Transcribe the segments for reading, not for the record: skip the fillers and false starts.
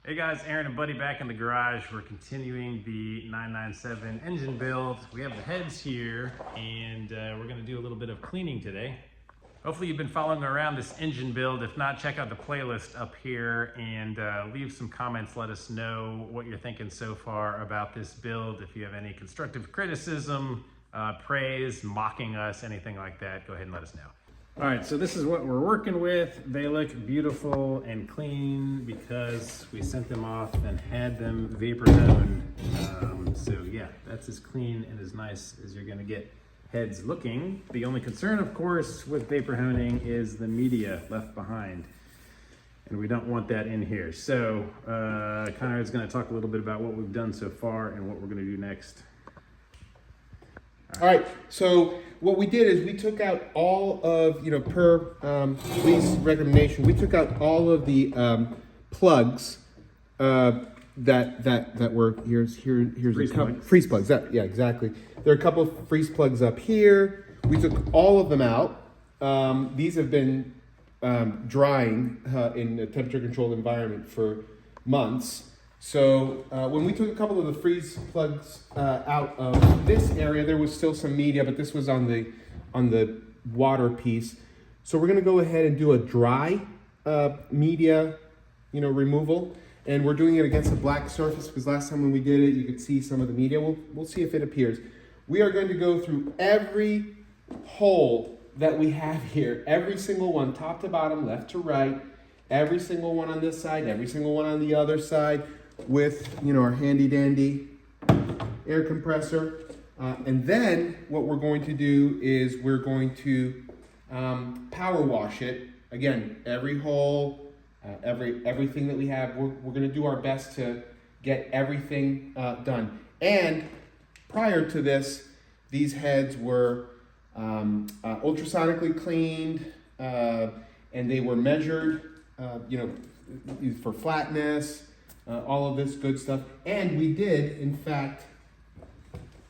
Hey guys, Aaron and Buddy back in the garage. We're continuing the 997 engine build. We have the heads here and we're gonna do a little bit of cleaning today. Hopefully you've been following around this engine build. If not, check out the playlist up here and leave some comments. Let us know what you're thinking so far about this build. If you have any constructive criticism, praise, mocking us, anything like that, go ahead and let us know. All right, so this is what we're working with. They look beautiful and clean because we sent them off and had them vapor honed. So yeah, that's as clean and as nice as you're gonna get heads looking. The only concern, of course, with vapor honing is the media left behind. And we don't want that in here. So Conrad's gonna talk a little bit about what we've done so far and what we're gonna do next. All right, so what we did is we took out all of, per police recommendation, we took out all of the plugs that were, here's Freeze a couple, plugs. freeze plugs, yeah, exactly. There are a couple of freeze plugs up here. We took all of them out. These have been drying in a temperature controlled environment for months. So when we took a couple of the freeze plugs out of this area, there was still some media, but this was on the water piece. So we're going to go ahead and do a dry media, removal, and we're doing it against a black surface because last time when we did it, you could see some of the media. We'll see if it appears. We are going to go through every hole that we have here, every single one, top to bottom, left to right, every single one on this side, every single one on the other side, with our handy dandy air compressor. And then what we're going to do is we're going to power wash it. Again, every hole, everything that we have, we're going to do our best to get everything done. And prior to this, these heads were ultrasonically cleaned and they were measured, for flatness, all of this good stuff. And we did, in fact,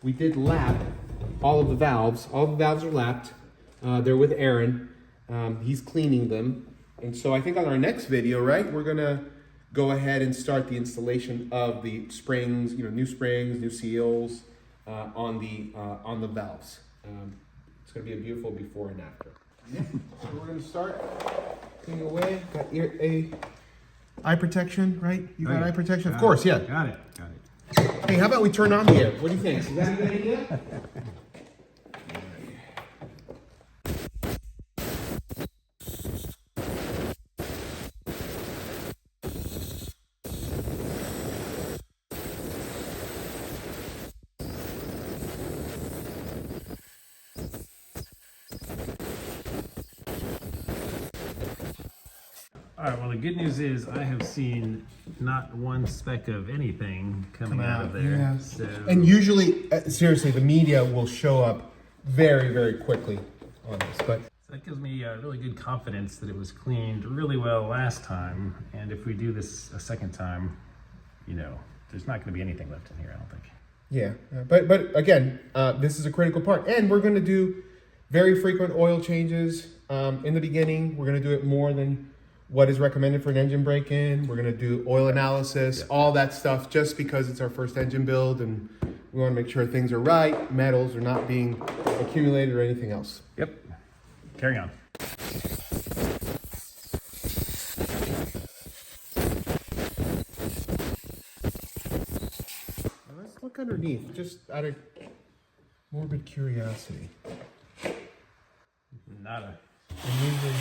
lap all of the valves. All the valves are lapped. They're with Aaron. He's cleaning them. And so I think on our next video, right, we're gonna go ahead and start the installation of the springs, new springs, new seals on the valves. It's gonna be a beautiful before and after. Yeah. So we're gonna start cleaning away. Got eye protection, right? You got eye protection? Of course, yeah. Got it. Hey, how about we turn on the air? What do you think? Is that a good idea? All right, well, the good news is I have seen not one speck of anything coming out of there. Yeah. So, And usually, seriously, the media will show up very, very quickly on this. But that gives me really good confidence that it was cleaned really well last time. And if we do this a second time, there's not going to be anything left in here, I don't think. yeah, but again, this is a critical part. And we're going to do very frequent oil changes in the beginning. We're going to do it more than what is recommended for an engine break-in. We're going to do oil analysis, all that stuff, just because it's our first engine build and we want to make sure things are right, metals are not being accumulated or anything else. Yep. Carry on. Now let's look underneath, just out of morbid curiosity. Nada. And usually,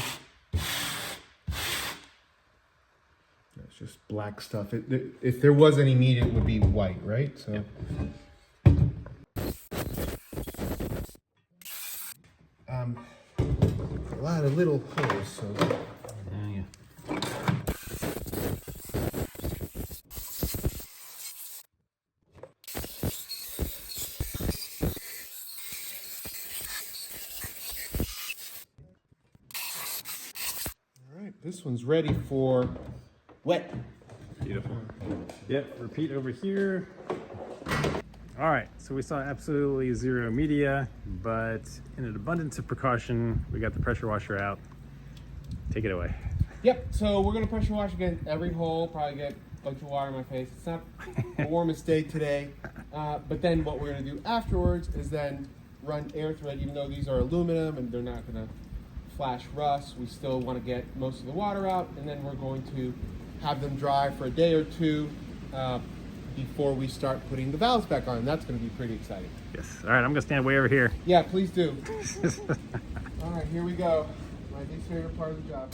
it's just black stuff. If there was any meat, it would be white, right? So. Yep. A lot of little holes, so. Yeah. All right, this one's ready for wet. Beautiful. Yep, repeat over here. All right, so we saw absolutely zero media, but in an abundance of precaution, we got the pressure washer out. Take it away. Yep, so we're gonna pressure wash again every hole, probably get bunch of water in my face. It's not the warmest day today. But then what we're going to do afterwards is then run air thread, even though these are aluminum and they're not going to flash rust. We still want to get most of the water out, and then we're going to have them dry for a day or two before we start putting the valves back on. That's going to be pretty exciting. Yes. All right, I'm gonna stand way over here. Yeah, please do. All right, here we go. My least favorite part of the job.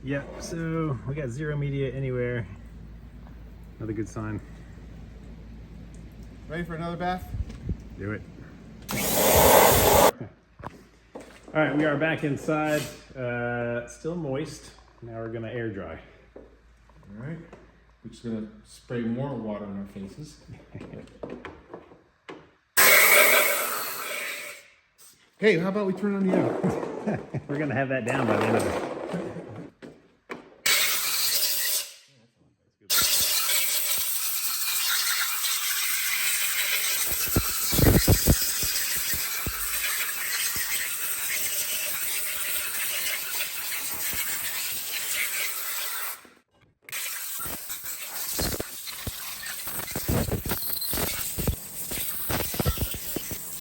Yep, so we got zero media anywhere. Another good sign. Ready for another bath? Do it. All right, we are back inside. Still moist. Now we're gonna air dry. All right. We're just gonna spray more water on our faces. Hey, how about we turn on the air? We're gonna have that down by the end of it.